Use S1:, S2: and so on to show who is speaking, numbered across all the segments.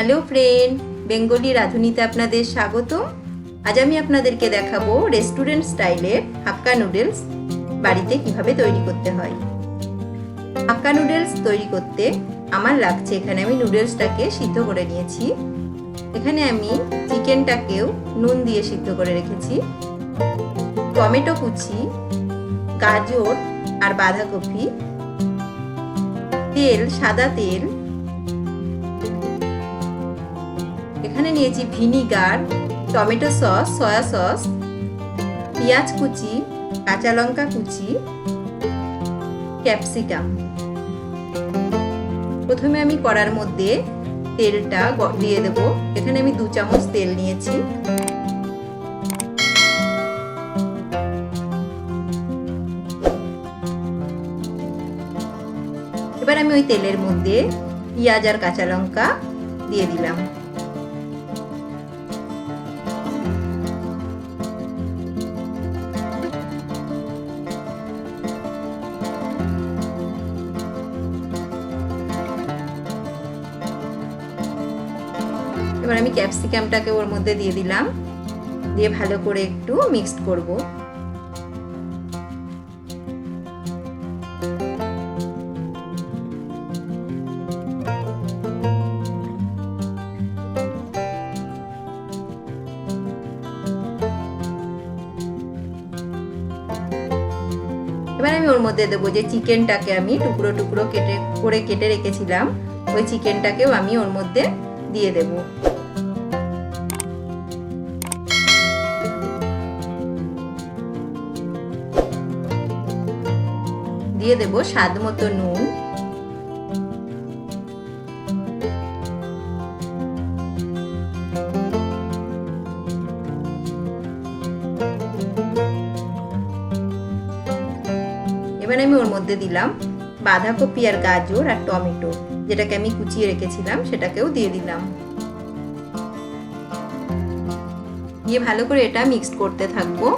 S1: Hello friend, Bengali রাঁধুনিতে আপনাদের স্বাগতম। আজ আমি আপনাদেরকে দেখাবো রেস্টুরেন্ট স্টাইলের হাক্কা নুডলস বাড়িতে কিভাবে তৈরি করতে হয়। হাক্কা নুডলস তৈরি করতে আমার লাগছে, এখানে আমি নুডলসটাকে সিদ্ধ করে নিয়েছি। এখানে আমি চিকেনটাকেও নুন দিয়ে সিদ্ধ করে রেখেছি, টমেটো কুচি, গাজর আর বাঁধাকপি, তেল, সাদা তেল, এখানে নিয়েছি vinegar, tomato sauce, soya sauce, পেঁয়াজ কুচি, কাঁচা লঙ্কা কুচি, ক্যাপসিকাম। প্রথমে আমি কড়ার মধ্যে তেলটা দিয়ে দেব। এখানে আমি 2 চামচ তেল নিয়েছি। এবার আমি ওই তেলের মধ্যে পেঁয়াজ আর কাঁচা লঙ্কা দিয়ে দিলাম। এবার আমি ক্যাপসিকামটাকে ওর মধ্যে দিয়ে দিলাম, দিয়ে ভালো করে একটু মিক্সড করব। এবার আমি ওর মধ্যে দেবো যে চিকেনটাকে আমি টুকরো টুকরো কেটে রেখেছিলাম, ওই চিকেনটাকেও আমি ওর মধ্যে দিয়ে দেব। দিয়ে দেব স্বাদ মতো নুন, এবার আমি ওর মধ্যে দিলাম বাঁধাকপি আর গাজর আর টমেটো, যেটাকে আমি কুচিয়ে রেখেছিলাম সেটাকেও দিয়ে দিলাম। দিয়ে ভালো করে এটা মিক্সড করতে থাকবো।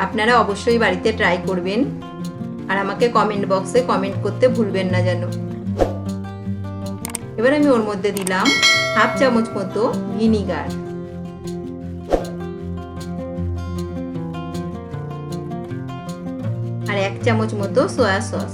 S1: আপনারা অবশ্যই বাড়িতে ট্রাই করবেন আর আমাকে কমেন্ট বক্সে কমেন্ট করতে ভুলবেন না যেন। এবার আমি ওর মধ্যে দিলাম 1/2 চামচ মতো ভিনিগার, আর 1 চামচ মতো সয়া সস।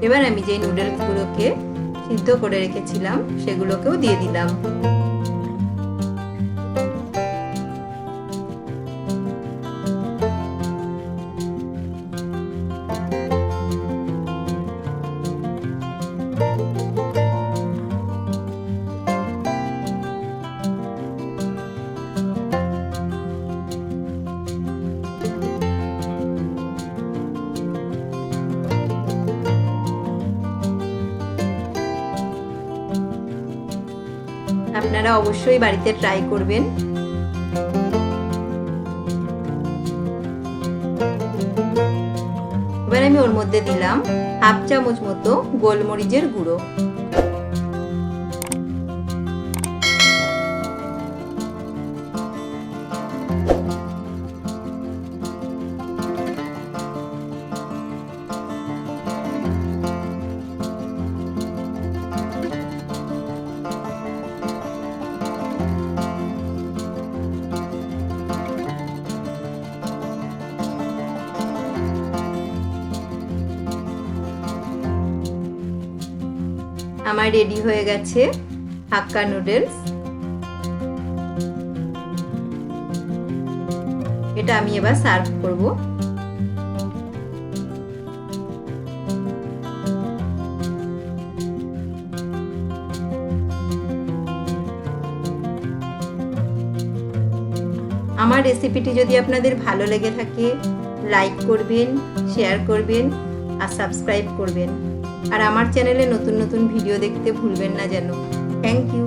S1: এবার আমি যে নুডলসগুলোকে সিদ্ধ করে রেখেছিলাম সেগুলোকেও দিয়ে দিলাম। আপনারা অবশ্যই বাড়িতে ট্রাই করবেন। এবার আমি ওর মধ্যে দিলাম 1/2 চামচ মতো গোলমরিচের গুঁড়ো, আমার রেডি হয়ে গেছে হাক্কা নুডলস। এটা আমি এবার সার্ভ করব। আমার রেসিপিটি যদি আপনাদের ভালো লেগে থাকে লাইক করবেন, শেয়ার করবেন আর সাবস্ক্রাইব করবেন। আর আমার চ্যানেলে নতুন নতুন ভিডিও দেখতে ভুলবেন না যেন। Thank you.